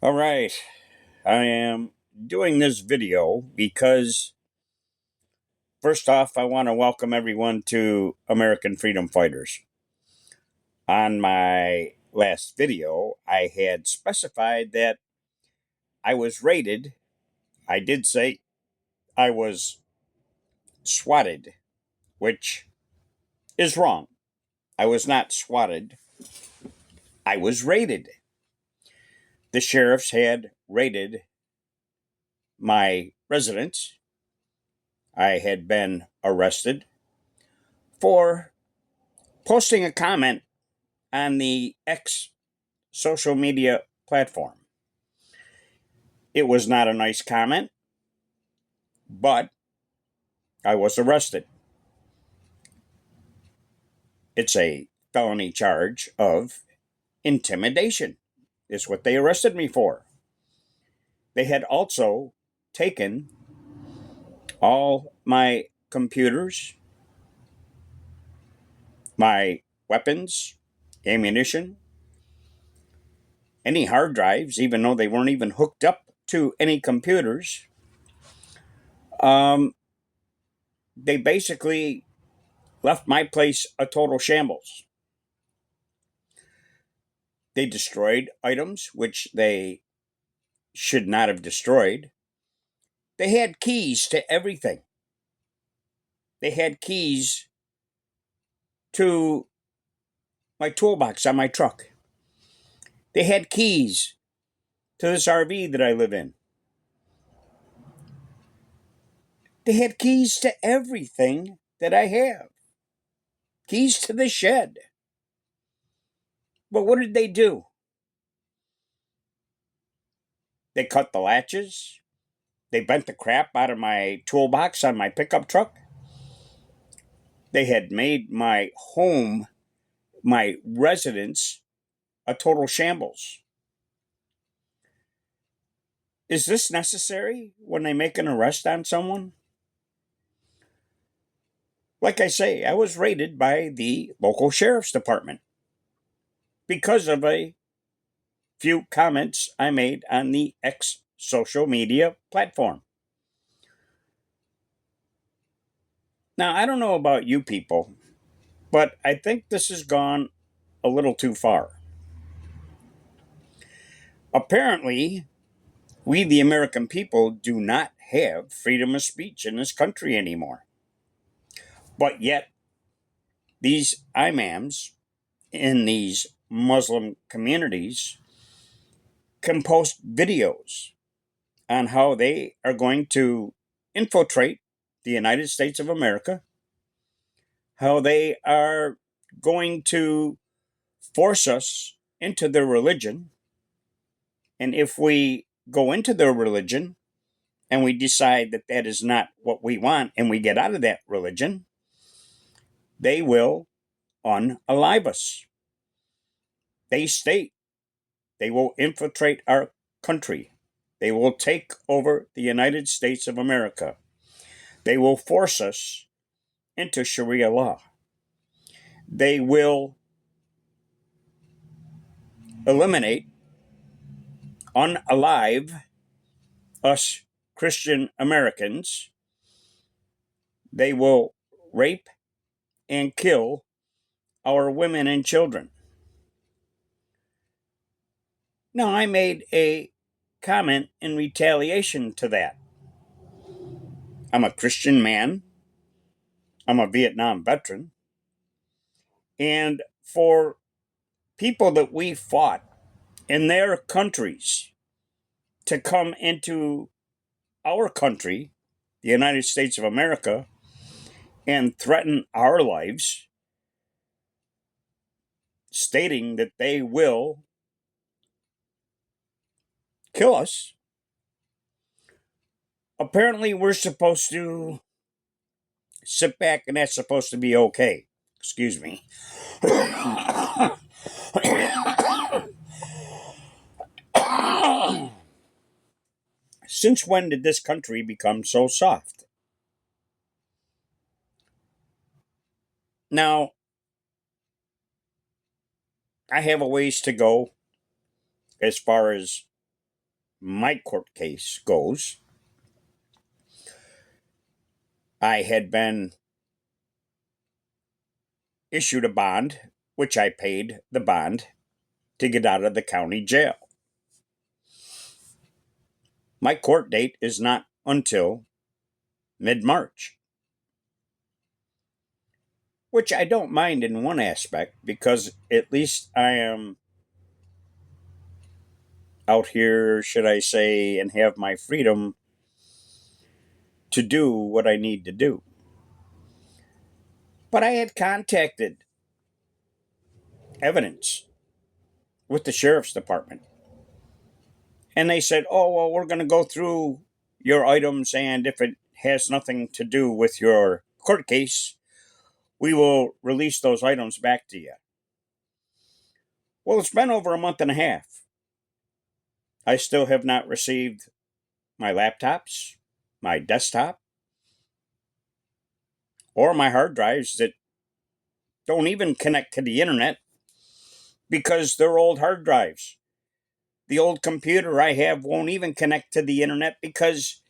All right, I am doing this video because, first off, I want to welcome everyone to American Freedom Fighters. On my last video, I had specified that I was raided. I did say I was swatted, which is wrong. I was not swatted, I was raided. The sheriffs had raided my residence. I had been arrested for posting a comment on the X social media platform. It was not a nice comment, but I was arrested. It's a felony charge of intimidation, is what they arrested me for. They had also taken all my computers, my weapons, ammunition, any hard drives, even though they weren't even hooked up to any computers. They basically left my place a total shambles. They destroyed items which they should not have destroyed. They had keys to everything. They had keys to my toolbox on my truck. They had keys to this RV that I live in. They had keys to everything that I have. Keys to the shed. But what did they do? They cut the latches. They bent the crap out of my toolbox on my pickup truck. They had made my home, my residence, a total shambles. Is this necessary when they make an arrest on someone? Like I say, I was raided by the local sheriff's department because of a few comments I made on the X social media platform. Now, I don't know about you people, but I think this has gone a little too far. Apparently, we, the American people, do not have freedom of speech in this country anymore. But yet, these imams in these Muslim communities can post videos on how they are going to infiltrate the United States of America, how they are going to force us into their religion. And if we go into their religion and we decide that that is not what we want and we get out of that religion, they will unalive us. They state they will infiltrate our country. They will take over the United States of America. They will force us into Sharia law. They will eliminate, unalive us Christian Americans. They will rape and kill our women and children. Now, I made a comment in retaliation to that. I'm a Christian man. I'm a Vietnam veteran. And for people that we fought in their countries to come into our country, the United States of America, and threaten our lives, stating that they will kill us, apparently we're supposed to sit back and that's supposed to be okay. Excuse me. Since when did this country become so soft? Now, I have a ways to go as far as my court case goes, I had been issued a bond, which I paid the bond to get out of the county jail. My court date is not until mid-March, which I don't mind in one aspect because at least I am out here, should I say, and have my freedom to do what I need to do. But I had contacted evidence with the sheriff's department, and they said, oh, well, we're going to go through your items, and if it has nothing to do with your court case, we will release those items back to you. Well, it's been over a month and a half. I still have not received my laptops, my desktop, or my hard drives that don't even connect to the internet because they're old hard drives. The old computer I have won't even connect to the internet because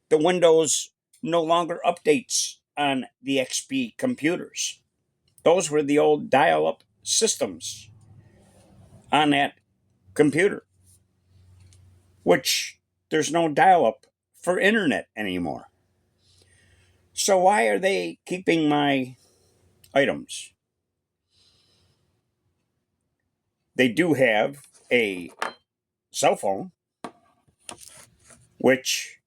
the Windows no longer updates on the XP computers. Those were the old dial-up systems on that computer, which there's no dial-up for internet anymore. So why are they keeping my items? They do have a cell phone, which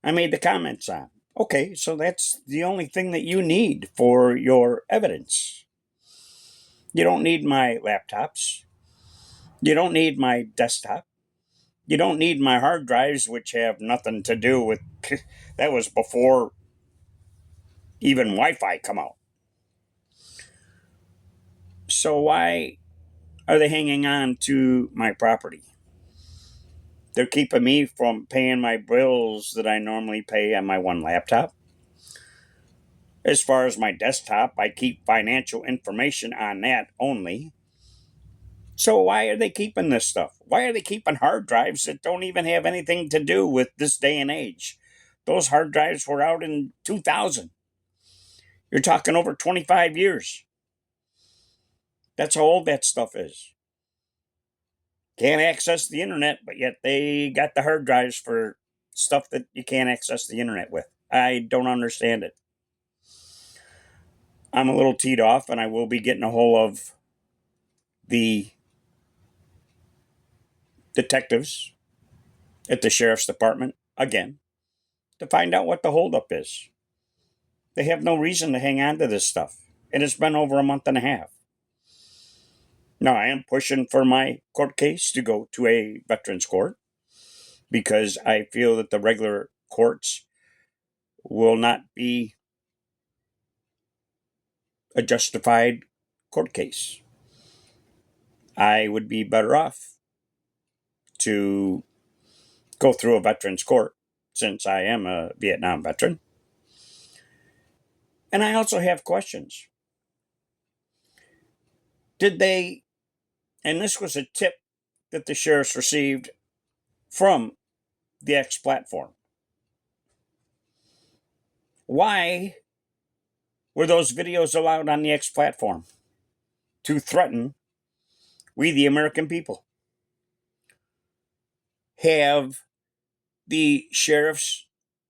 I made the comments on. Okay, so that's the only thing that you need for your evidence. You don't need my laptops. You don't need my desktop. You don't need my hard drives, which have nothing to do with that was before even Wi-Fi come out. So why are they hanging on to my property? They're keeping me from paying my bills that I normally pay on my one laptop. As far as my desktop, I keep financial information on that only. So why are they keeping this stuff? Why are they keeping hard drives that don't even have anything to do with this day and age? Those hard drives were out in 2000. You're talking over 25 years. That's how old that stuff is. Can't access the internet, but yet they got the hard drives for stuff that you can't access the internet with. I don't understand it. I'm a little teed off, and I will be getting a hold of the detectives at the sheriff's department again to find out what the holdup is. They have no reason to hang on to this stuff. And it's been over a month and a half. Now, I am pushing for my court case to go to a veterans court because I feel that the regular courts will not be a justified court case. I would be better off to go through a veterans court since I am a Vietnam veteran. And I also have questions. Did they, and this was a tip that the sheriffs received from the X platform. Why were those videos allowed on the X platform? To threaten we, the American people. Have the sheriffs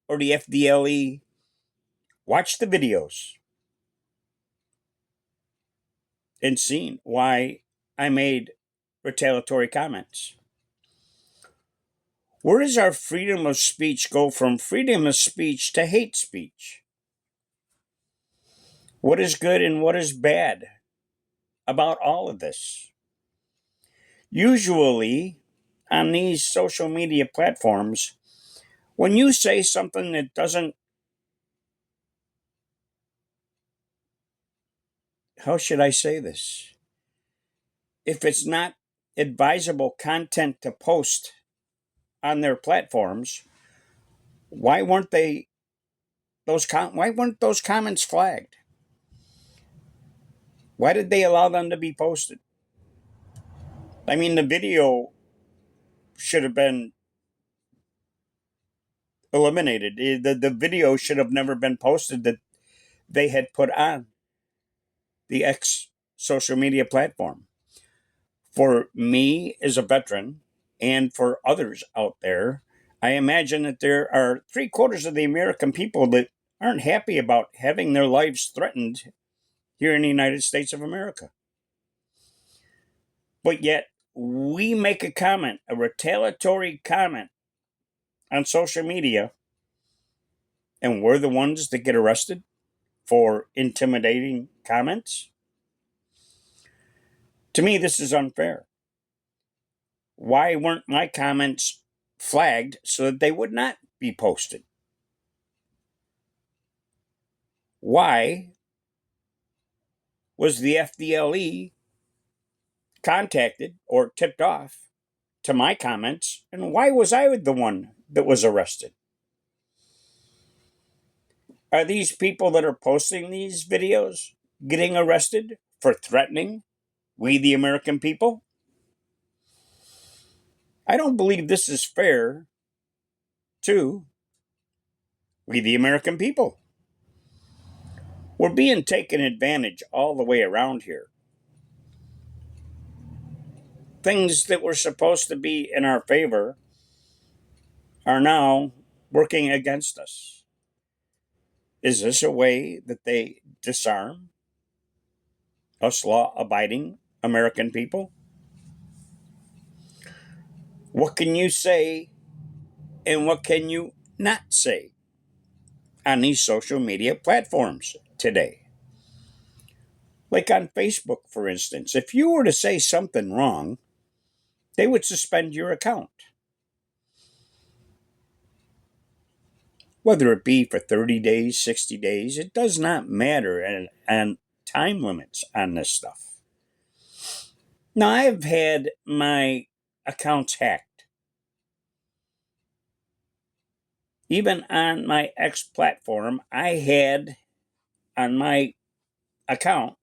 or the FDLE watched the videos and seen why I made retaliatory comments? Where does our freedom of speech go from freedom of speech to hate speech? What is good and what is bad about all of this? Usually, on these social media platforms, when you say something that doesn't, how should I say this? If it's not advisable content to post on their platforms, why weren't those comments flagged? Why did they allow them to be posted? I mean, the video should have been eliminated. The video should have never been posted that they had put on the X social media platform. For me as a veteran and for others out there, I imagine that there are 3/4 of the American people that aren't happy about having their lives threatened here in the United States of America. But yet, we make a comment, a retaliatory comment on social media, and we're the ones that get arrested for intimidating comments. To me, this is unfair. Why weren't my comments flagged so that they would not be posted? Why was the FDLE contacted or tipped off to my comments, and why was I the one that was arrested? Are these people that are posting these videos getting arrested for threatening we, the American people? I don't believe this is fair to we, the American people. We're being taken advantage all the way around here. Things that were supposed to be in our favor are now working against us. Is this a way that they disarm us law abiding American people? What can you say and what can you not say on these social media platforms today? Like on Facebook, for instance, if you were to say something wrong, they would suspend your account. Whether it be for 30 days, 60 days, it does not matter, and time limits on this stuff. Now, I've had my accounts hacked. Even on my X platform, I had on my account,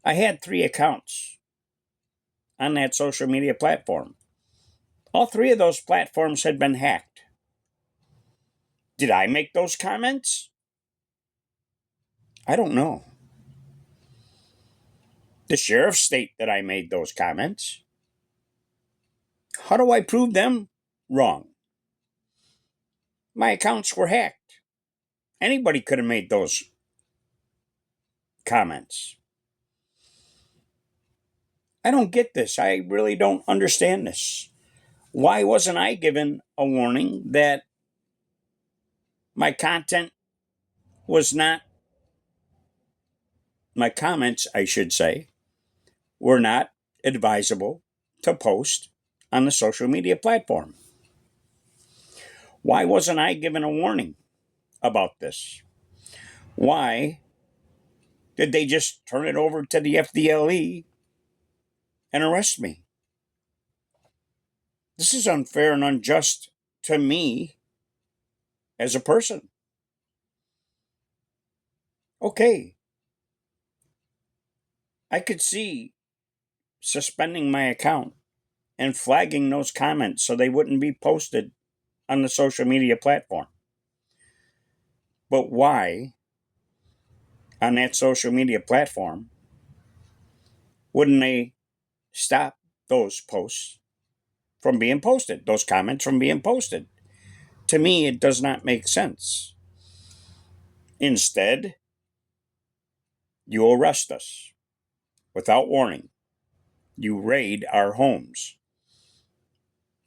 I had 3 accounts on that social media platform. All 3 of those platforms had been hacked. Did I make those comments? I don't know. The sheriff state that I made those comments. How do I prove them wrong? My accounts were hacked. Anybody could have made those comments. I don't get this. I really don't understand this. Why wasn't I given a warning that my content was not, my comments, I should say, were not advisable to post on the social media platform? Why wasn't I given a warning about this? Why did they just turn it over to the FDLE and arrest me? This is unfair and unjust to me as a person. Okay, I could see suspending my account and flagging those comments so they wouldn't be posted on the social media platform. But why, on that social media platform, wouldn't they stop those posts from being posted, those comments from being posted? To me, it does not make sense. Instead, you arrest us without warning. You raid our homes.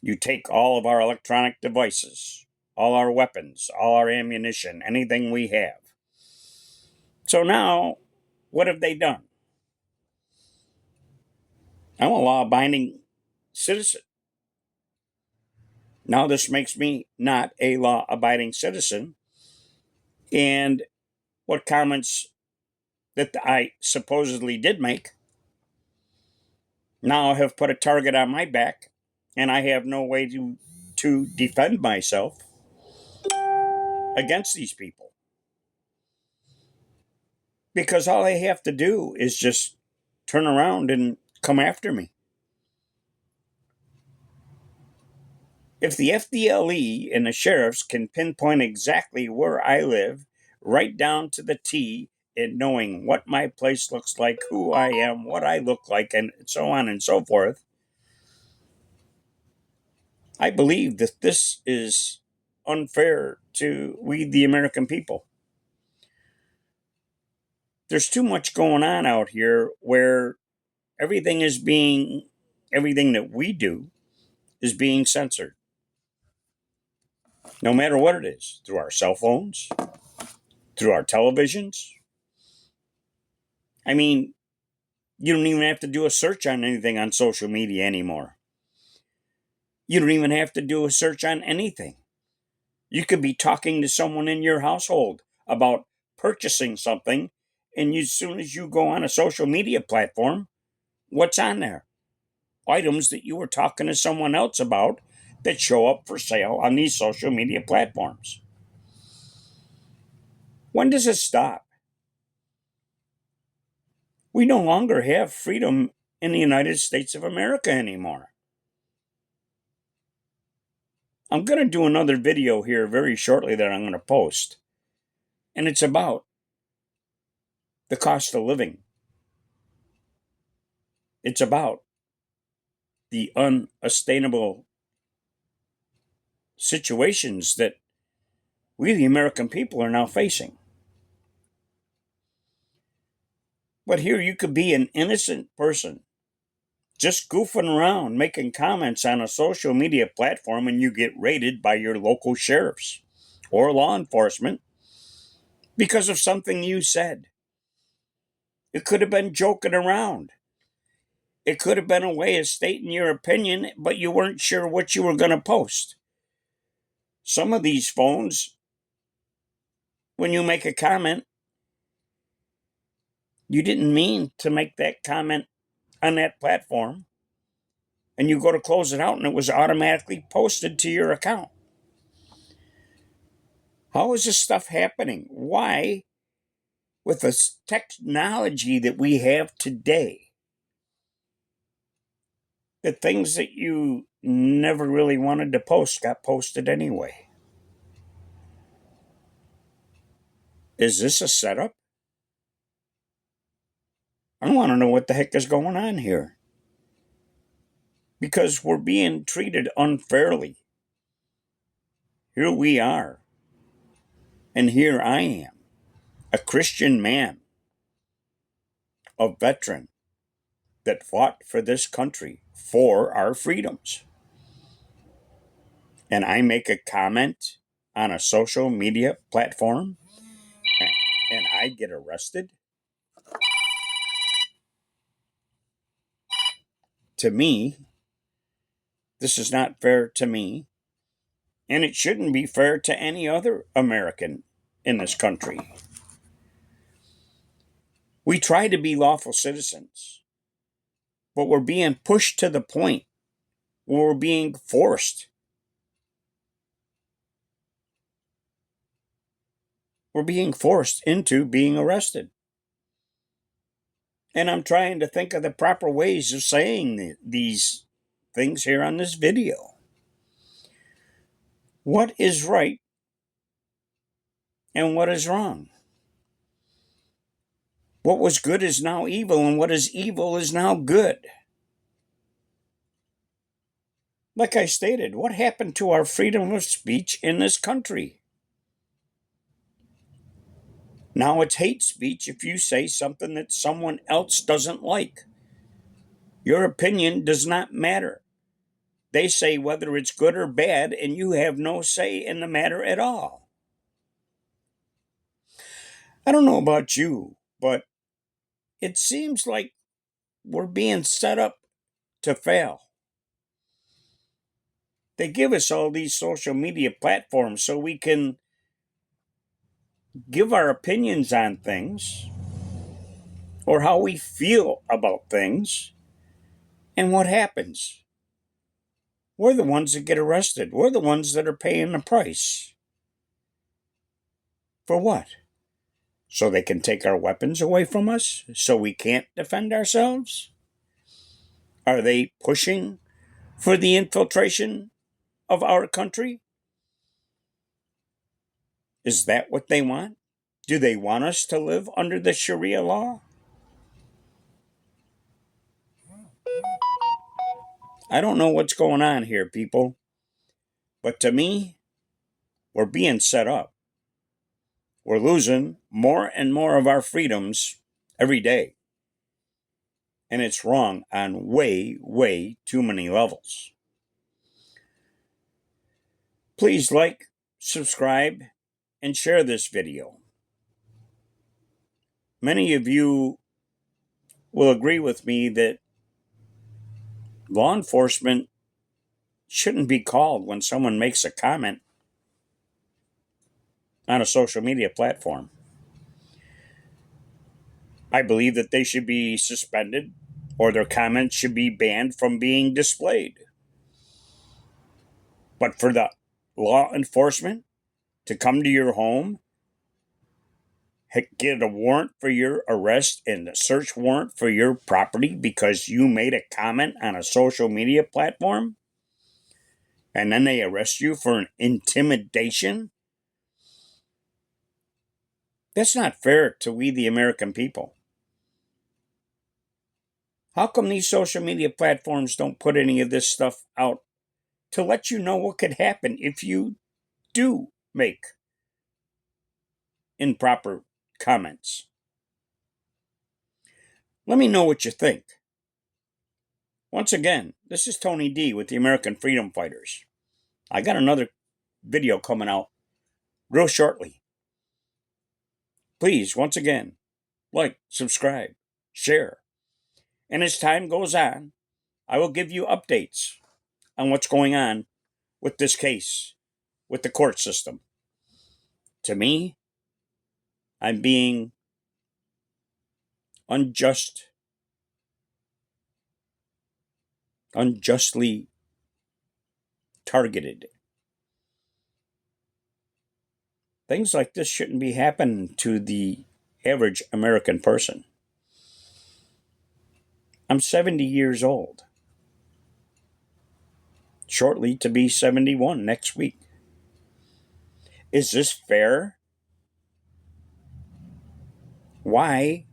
You take all of our electronic devices, all our weapons, all our ammunition, anything we have. So now, what have they done? I'm a law-abiding citizen. Now this makes me not a law-abiding citizen. And what comments that I supposedly did make now have put a target on my back, and I have no way to defend myself against these people. Because all they have to do is just turn around and come after me. If the FDLE and the sheriffs can pinpoint exactly where I live, right down to the T, in knowing what my place looks like, who I am, what I look like, and so on and so forth, I believe that this is unfair to we, the American people. There's too much going on out here where everything that we do is being censored. No matter what it is, through our cell phones, through our televisions. I mean, you don't even have to do a search on anything on social media anymore. You don't even have to do a search on anything. You could be talking to someone in your household about purchasing something, and as soon as you go on a social media platform, what's on there? Items that you were talking to someone else about that show up for sale on these social media platforms. When does it stop? We no longer have freedom in the United States of America anymore. I'm going to do another video here very shortly that I'm going to post. And it's about the cost of living. It's about the unsustainable situations that we, the American people, are now facing. But here you could be an innocent person just goofing around, making comments on a social media platform, and you get raided by your local sheriffs or law enforcement because of something you said. It could have been joking around. It could have been a way of stating your opinion, but you weren't sure what you were going to post. Some of these phones, when you make a comment, you didn't mean to make that comment on that platform, and you go to close it out and it was automatically posted to your account. How is this stuff happening? Why, with the technology that we have today, the things that you never really wanted to post got posted anyway? Is this a setup? I want to know what the heck is going on here. Because we're being treated unfairly. Here we are. And here I am, a Christian man, a veteran that fought for this country, for our freedoms. And I make a comment on a social media platform and I get arrested. To me, this is not fair to me, and it shouldn't be fair to any other American in this country. We try to be lawful citizens, but we're being pushed to the point where we're being forced. We're being forced into being arrested. And I'm trying to think of the proper ways of saying these things here on this video. What is right and what is wrong? What was good is now evil, and what is evil is now good. Like I stated, what happened to our freedom of speech in this country? Now it's hate speech if you say something that someone else doesn't like. Your opinion does not matter. They say whether it's good or bad, and you have no say in the matter at all. I don't know about you, but it seems like we're being set up to fail. They give us all these social media platforms so we can give our opinions on things or how we feel about things. And what happens? We're the ones that get arrested. We're the ones that are paying the price. For what? So they can take our weapons away from us? So we can't defend ourselves? Are they pushing for the infiltration of our country? Is that what they want? Do they want us to live under the Sharia law? I don't know what's going on here, people, but to me, we're being set up. We're losing more and more of our freedoms every day. And it's wrong on way, way too many levels. Please like, subscribe, and share this video. Many of you will agree with me that law enforcement shouldn't be called when someone makes a comment on a social media platform. I believe that they should be suspended or their comments should be banned from being displayed. But for the law enforcement to come to your home, get a warrant for your arrest and a search warrant for your property because you made a comment on a social media platform, and then they arrest you for an intimidation, that's not fair to we the American people. How come these social media platforms don't put any of this stuff out to let you know what could happen if you do make improper comments? Let me know what you think. Once again, this is Tony D with the American Freedom Fighters. I got another video coming out real shortly. Please, once again, like, subscribe, share. And as time goes on, I will give you updates on what's going on with this case, with the court system. To me, I'm being unjustly targeted. Things like this shouldn't be happening to the average American person. I'm 70 years old. Shortly to be 71 next week. Is this fair? Why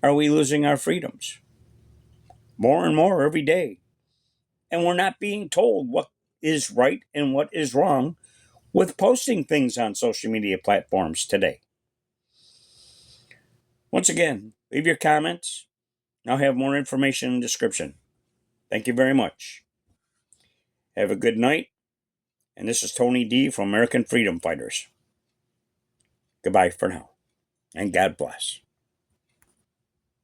are we losing our freedoms? More and more every day. And we're not being told what is right and what is wrong with posting things on social media platforms today. Once again, leave your comments. I'll have more information in the description. Thank you very much. Have a good night. And this is Tony D from American Freedom Fighters. Goodbye for now. And God bless.